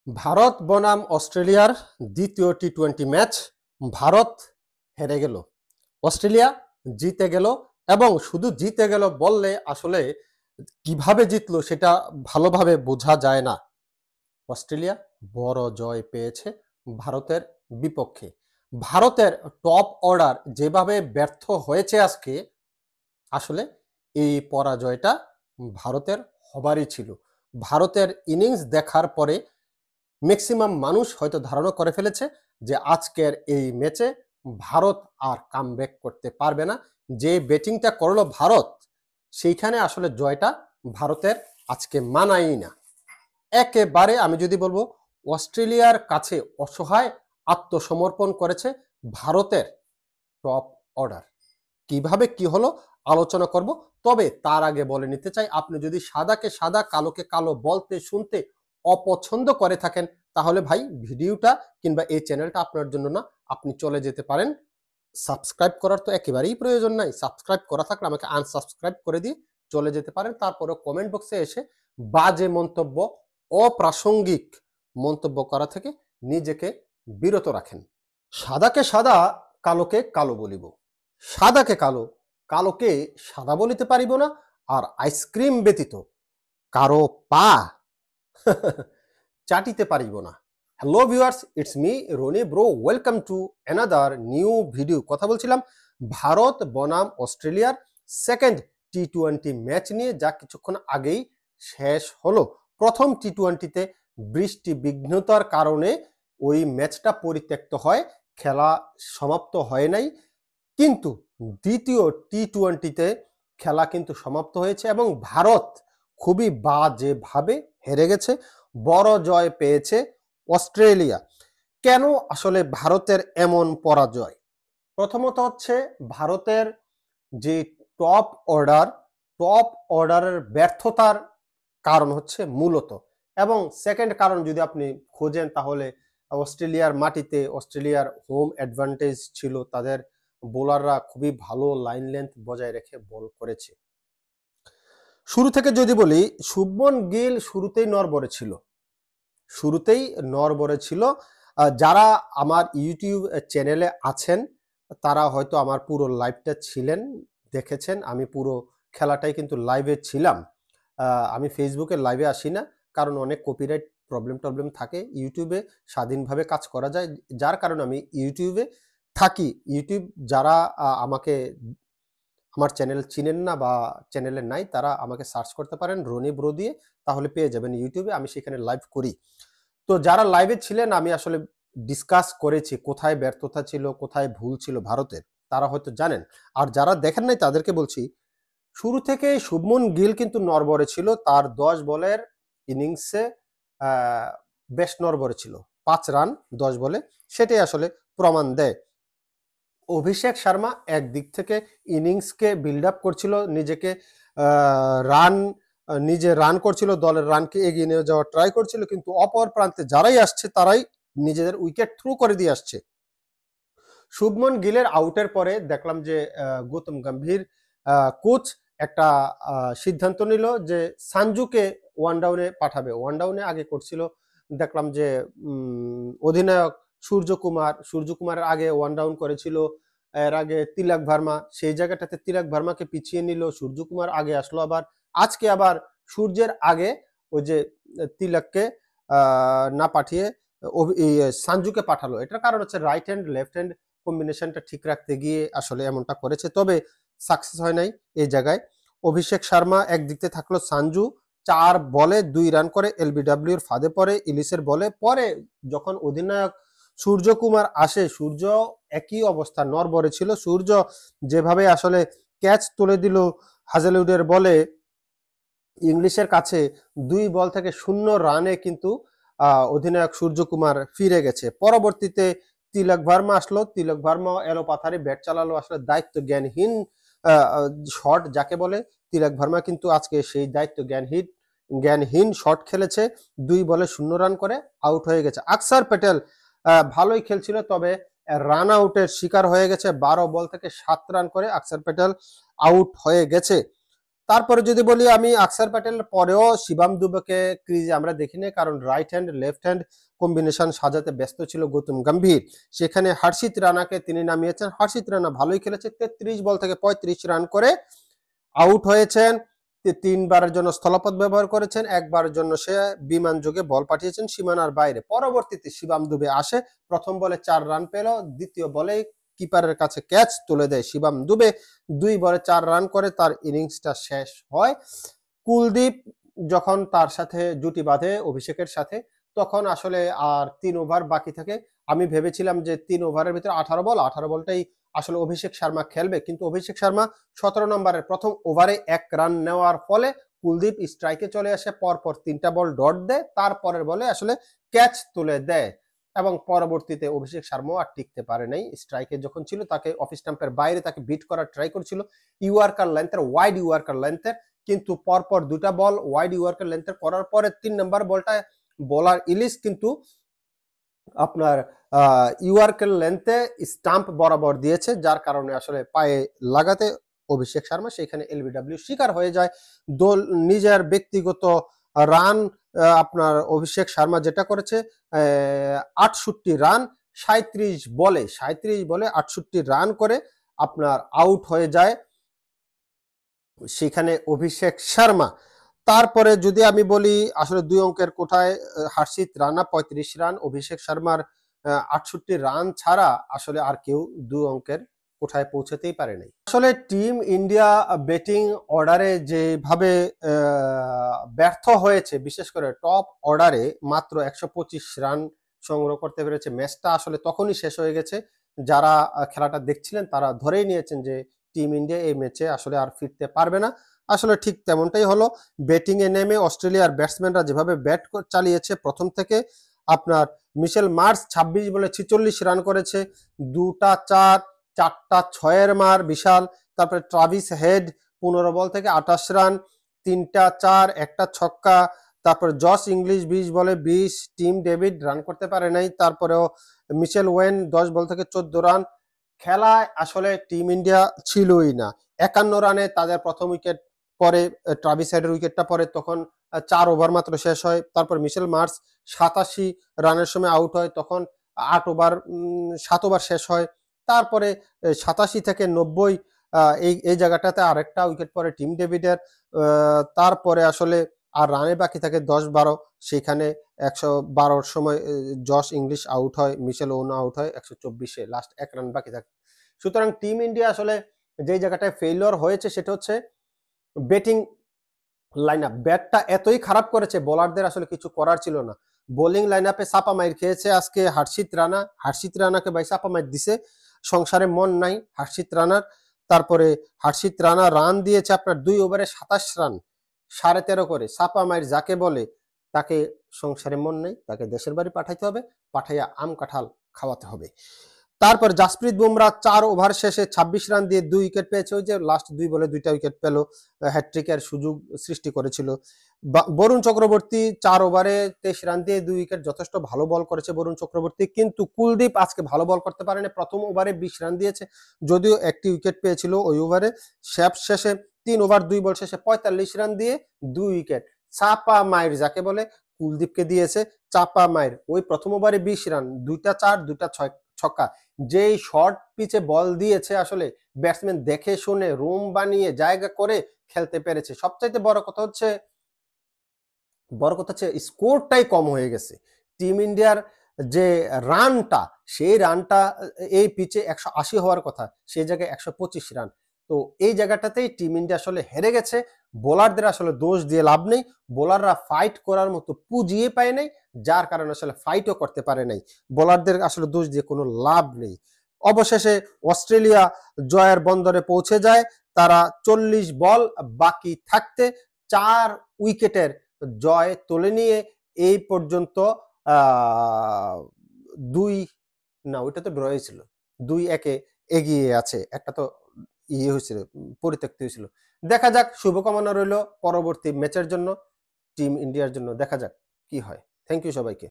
ভারত বনাম অস্ট্রেলিয়ার দ্বিতীয় টি-20 ম্যাচ ভারত হেরে গেল, অস্ট্রেলিয়া জিতে গেল। এবং শুধু জিতে গেল বললে আসলে কিভাবে জিতলো সেটা ভালোভাবে বোঝা যায় না। অস্ট্রেলিয়া বড় জয় পেয়েছে ভারতের বিপক্ষে। ভারতের টপ অর্ডার যেভাবে ব্যর্থ হয়েছে আজকে, আসলে এই পরাজয়টা ভারতের হবারই ছিল। ভারতের ইনিংস দেখার পরে ম্যাক্সিমাম মানুষ হয়তো ধারণা করে ফেলেছে যে আজকের এই ম্যাচে ভারত আর কামব্যাক করতে পারবে না। যে ব্যাটিংটা করলো ভারত, সেইখানে আসলে জয়টা ভারতের আজকে মানাই না। একেবারে আমি যদি বলবো অস্ট্রেলিয়ার কাছে অসহায় আত্মসমর্পণ করেছে ভারতের টপ অর্ডার। কিভাবে কি হলো আলোচনা করব, তবে তার আগে বলে নিতে চাই, আপনি যদি সাদাকে সাদা কালোকে কালো বলতে শুনতে অপছন্দ করে থাকেন, তাহলে ভাই ভিডিওটা কিংবা এই চ্যানেলটা আপনার জন্য না। আপনি চলে যেতে পারেন। সাবস্ক্রাইব করার তো একেবারেই প্রয়োজন নাই। সাবস্ক্রাইব করা থাকলে আমাকে আনসাবস্ক্রাইব করে দিয়ে চলে যেতে পারেন। তারপরে কমেন্ট বক্সে এসে বাজে মন্তব্য, অপ্রাসঙ্গিক মন্তব্য করা থেকে নিজেকে বিরত রাখেন। সাদাকে সাদা কালোকে কালো বলিব, সাদাকে কালো কালোকে সাদা বলিতে পারিব না। আর আইসক্রিম ব্যতীত কারো পা চাটিতে পারিব না। Hello viewers, it's me Roni bro, welcome to another new video. কথা বলছিলাম ভারত বনাম অস্ট্রেলিয়ার সেকেন্ড টি-20 ম্যাচ নিয়ে, যা কিছুক্ষণ আগেই শেষ হলো। প্রথম টি-20তে বৃষ্টি বিঘ্নতার কারণে ওই ম্যাচটা পরিত্যক্ত হয়, খেলা সমাপ্ত হয় নাই। কিন্তু দ্বিতীয় টি-20তে খেলা কিন্তু সমাপ্ত হয়েছে এবং ভারত খুবই বাজেভাবে হেরে গেছে। বড় জয় পেয়েছে অস্ট্রেলিয়া। কেন আসলে ভারতের এমন পরাজয়? প্রথমত হচ্ছে ভারতের যে টপ অর্ডারের ব্যর্থতার কারণ হচ্ছে মূলত। এবং সেকেন্ড কারণ যদি আপনি খোঁজেন, তাহলে অস্ট্রেলিয়ার মাটিতে অস্ট্রেলিয়ার হোম অ্যাডভান্টেজ ছিল। তাদের বোলাররা খুবই ভালো লাইন লেন্থ বজায় রেখে বল করেছে। শুরু থেকে যদি বলি, শুভমন গিল শুরুতেই নড়বড়ে ছিল। যারা আমার ইউটিউব চ্যানেলে আছেন তারা হয়তো আমার পুরো লাইভটা দেখেছেন। আমি পুরো খেলাটাই কিন্তু লাইভে ছিলাম। আমি ফেসবুকে লাইভে আসি না, কারণ অনেক কপিরাইট প্রবলেম থাকে। ইউটিউবে স্বাধীনভাবে কাজ করা যায়, যার কারণে আমি ইউটিউবে থাকি। ইউটিউব যারা আমাকে আমার চ্যানেল চিনেন না বা চ্যানেলে নাই, তারা আমাকে সার্চ করতে পারেন রনি ব্রো দিয়ে, তাহলে পেয়ে যাবেন ইউটিউবে। আমি সেখানে লাইভ করি। তো যারা লাইভে ছিলেন, আমি আসলে ডিসকাস করেছি কোথায় ব্যর্থতা ছিল, কোথায় ভুল ছিল ভারতের, তারা হয়তো জানেন। আর যারা দেখেন নাই তাদেরকে বলছি, শুরু থেকে শুভমন গিল কিন্তু নড়বড়ে ছিল। তার 10 বলের ইনিংসে বেশ নড়বড়ে ছিল, 5 রান 10 বলে, সেটাই আসলে প্রমাণ দেয়। অভিষেক শর্মা একদিক থেকে ইনিংসকে বিল্ড আপ করছিল, নিজে রান করছিল, দলের রানকে এগিয়ে নিয়ে যাওয়ার ট্রাই করছিল, কিন্তু অপর প্রান্তে যারাই আসছে তারাই নিজেদের উইকেট থ্রু করে দিয়ে আসছে। শুভমন গিলের আউটের পরে দেখলাম যে গৌতম গম্ভীর কোচ একটা সিদ্ধান্ত নিল যে সানজুকে ওয়ান ডাউনে পাঠাবে। ওয়ান ডাউনে আগে করছিল, দেখলাম যে অধিনায়ক সূর্যকুমারের আগে ওয়ান ডাউন করেছিল। এর আগে তিলক ভার্মা, সেই জায়গাটাতে তিলক ভার্মাকে পিছিয়ে নিল, সূর্যকুমার আগে আসলো। আবার আজকে আবার সূর্যের আগে ওই যে তিলককে না পাঠিয়ে সানজুকে পাঠালো। এটার কারণ হচ্ছে রাইট হ্যান্ড লেফট হ্যান্ড কম্বিনেশনটা ঠিক রাখতে গিয়ে আসলে এমনটা করেছে, তবে সাকসেস হয় নাই এই জায়গায়। অভিষেক শর্মা একদিকে থাকলো, সানজু 4 বলে 2 রান করে এলবিডব্লিউর ফাঁদে পড়ে, ইলিশের বলে পরে যখন অধিনায়ক সূর্যকুমার আসে, সূর্য একই অবস্থা, নড়বড়ে ছিল। সূর্য যেভাবে আসলে ক্যাচ তুলে দিল হাজেলউডের বলে ইংলিশের কাছে, 2 বল থেকে 0 রানে কিন্তু অধিনায়ক সূর্যকুমার ফিরে গেছে। পরবর্তীতে তিলক ভার্মা আসলো, তিলক ভার্মা এলোপাথারি ব্যাট চালালো, আসলে দায়িত্ব জ্ঞানহীন শট যাকে বলে। তিলক ভার্মা কিন্তু আজকে সেই দায়িত্ব জ্ঞানহীন শট খেলেছে, 2 বলে 0 রান করে আউট হয়ে গেছে। আকসার প্যাটেল ভালোই খেলছিল, তবে রান আউটের শিকার হয়ে গেছে। 12 বল থেকে 7 রান করে আকসার প্যাটেল আউট হয়ে গেছে। তারপরে যদি বলি আমি অক্ষর প্যাটেলের পরেও শিবম দুবেকে ক্রিজে আমরা দেখিনি, কারণ right hand left hand combination সাজাতে ব্যস্ত ছিল গৌতম গম্ভীর। সেখানে হর্ষিত রানাকে তিনি নামিয়েছেন। হর্ষিত রানা ভালোই খেলেছে, 33 বল থেকে 35 রান করে আউট হয়েছেন। 3বারের জন্য স্থলপথ ব্যবহার করেছেন, 1বারের জন্য সে বিমান যোগে বল পাঠিয়েছেন সীমানার বাইরে। পরবর্তীতে শিবম দুবে আসে, প্রথম বলে 4 রান পেল, দ্বিতীয় বলে কিপারের কাছে ক্যাচ তুলে দেয় শিবম দুবে, 2 বলে 4 রান করে তার ইনিংসটা শেষ হয়। কুলদীপ যখন তার সাথে জুটি বাঁধে অভিষেকের সাথে, তখন আসলে আর 3 ওভার বাকি থাকে। আমি ভেবেছিলাম যে 3 ওভারের ভিতরে 18 বলটাই আসলে অভিষেক শর্মা খেলবে, কিন্তু অভিষেক শর্মা 17 নম্বরের প্রথম ওভারে 1 রান নেওয়ার ফলে কুলদীপ স্ট্রাইকে চলে আসে, পরপর 3টা বল ডট দেয়, তারপরের বলে আসলে ক্যাচ তুলে দেয় এবং পরবর্তীতে অভিষেক শর্মা আর টিকতে পারে নাই। স্ট্রাইকে যখন ছিল তাকে অফ স্টাম্পের বাইরে তাকে বিট করার ট্রাই করছিল ইউয়ার্কার লেন্থের, ওয়াইড ইউয়ার্কার লেন্থের, কিন্তু পরপর 2টা বল ওয়াইড ইউয়ার্কার লেন্থের করার পরে 3 নম্বর বলটা বোলার ইলিশ কিন্তু আপনার ইউয়ার্কের লেন্থে স্টাম্প বরাবর দিয়েছে, যার কারণে আসলে পায়ে লাগাতে অভিষেক শর্মা সেখানে এলবিডব্লিউ শিকার হয়ে যায়। দল নিজের ব্যক্তিগত রান আপনার অভিষেক শর্মা যেটা করেছে 68 রান 37 বলে 68 রান করে আপনার আউট হয়ে যায় সেখানে অভিষেক শর্মা। তারপরে যদি আমি বলি আসলে 2 অঙ্কের কোঠায় হর্ষিত রানা 35 রান, অভিষেক শর্মার 68 রান ছাড়া আসলে আর কেউ 2 অঙ্কের কোঠায় পৌঁছাতেই পারে নাই। আসলে টিম ইন্ডিয়া ব্যাটিং অর্ডারে যেভাবে ব্যর্থ হয়েছে, বিশেষ করে টপ অর্ডারে মাত্র 125 রান সংগ্রহ করতে পেরেছে, ম্যাচটা আসলে তখনই শেষ হয়ে গেছে। যারা খেলাটা দেখছিলেন তারা ধরেই নিয়েছেন যে টিম ইন্ডিয়া এই ম্যাচে আসলে আর ফিরতে পারবে না। আসলে ঠিক তেমনটাই হলো। ব্যাটিং এ নেমে অস্ট্রেলিয়ার ব্যাটসম্যানরা যেভাবে ব্যাট চালিয়েছে প্রথম থেকে, আপনার মিশেল মার্শ 26 বলে 46 রান করেছে, 2টা 4 4টা 6-এর মার বিশাল। তারপরে ট্রাভিস হেড 15 বল থেকে 28 রান, 3টা 4 1টা ছক্কা। তারপর জশ ইংলিশ 20 বলে 20, টিম ডেভিড রান করতে পারে নাই। তারপরেও মিশেল ওয়েন 10 বল থেকে 14 রান। খেলায় আসলে টিম ইন্ডিয়া ছিলই না। 51 রানে তাদের প্রথম উইকেট পরে, ট্রাভিস হেডের উইকেটটা পরে, তখন 4 ওভার মাত্র শেষ হয়। তারপর মিশেল মার্শ 87 রানের সময় আউট হয়, তখন 7 ওভার শেষ হয়। তারপরে 87 থেকে 90 এই জায়গাটাতে আরেকটা উইকেট পরে টিম ডেভিডের। তারপরে আসলে আর রানে বাকি থাকে 10-12, সেখানে 112-র সময় জশ ইংলিশ আউট হয়, মিশেল ওয়েন আউট হয় 124-এ, লাস্ট 1 রান বাকি থাকে। সুতরাং টিম ইন্ডিয়া আসলে যে জায়গাটায় ফেইলিওর হয়েছে সেটা হচ্ছে ব্যাটিং লাইন আপ। ব্যাটটা এতই খারাপ করেছে, বোলারদের আসলে কিছু করার ছিল না। বোলিং লাইন আপে চাপা মাইর খেয়েছে আজকে হর্ষিত রানাকে ভাই চাপা মাইর দিছে, সংসারে মন নাই হর্ষিত রানার। তারপরে হর্ষিত রানা রান দিয়েছে আপনার 2 ওভারে 27 রান, 13.5 করে। চাপা মাইর যাকে বলে তাকে সংসারে মন নেই, তাকে দেশের বাড়ি পাঠাইতে হবে, পাঠাইয়া আম কাঁঠাল খাওয়াতে হবে। তারপর জাসপ্রীত বুমরা 4 ওভার শেষে 26 রান দিয়ে 2 উইকেট পেয়েছে, ওই যে লাস্ট 2 বলে 2টা উইকেট পেল, হ্যাট্রিকের সুযোগ সৃষ্টি করেছিল। বরুণ চক্রবর্তী 4 ওভারে 23 রান দিয়ে 2 উইকেট, যথেষ্ট ভালো বল করেছে বরুণ চক্রবর্তী। কিন্তু কুলদীপ আজকে ভালো বল করতে পারেনি, প্রথম ওভারে 20 রান দিয়েছে, যদিও একটি উইকেট পেয়েছিল ওই ওভারে। শেষে 3 ওভার 2 বল শেষে 45 রান দিয়ে 2 উইকেট। চাপা মাইর যাকে বলে কুলদীপকে দিয়েছে চাপা মাইর। ওই প্রথম ওভারে 20 রান, 2টা 4 2টা 6 ছক্কা। যেই শর্ট পিচে বল দিয়েছে আসলে ব্যাটসম্যান দেখে শুনে রুম বানিয়ে জায়গা করে খেলতে পেরেছে। সবচাইতে বড় কথা হচ্ছে স্কোরটাই কম হয়ে গেছে। টিম ইন্ডিয়ার যে রানটা, সেই রানটা এই পিচে 180 হওয়ার কথা, সেই জায়গায় 125 রান। তো এই জায়গাটাতেই টিম ইন্ডিয়া আসলে হেরে গেছে। বোলারদের আসলে দোষ দিয়ে লাভ নেই, বোলাররা ফাইট করার মতো পুঁজিয়ে পায় নাই, যার কারণে আসলে ফাইটও করতে পারে নাই। বোলারদের আসলে দোষ দিয়ে কোনো লাভ নেই। অবশেষে অস্ট্রেলিয়া জয়ের বন্দরে পৌঁছে যায়। তারা 40 বল বাকি থাকতে 4 উইকেটের জয় তুলে নিয়ে এই পর্যন্ত 2 না, ওইটা তো ড্র হয়েছিল, 2-1 এগিয়ে আছে। একটা তো হয়েছিল, পরিত্যক্ত হয়েছিল। দেখা যাক, শুভকামনা রইল পরবর্তী ম্যাচের জন্য, টিম ইন্ডিয়ার জন্য। দেখা যাক কি হয়। থ্যাংক ইউ সবাইকে।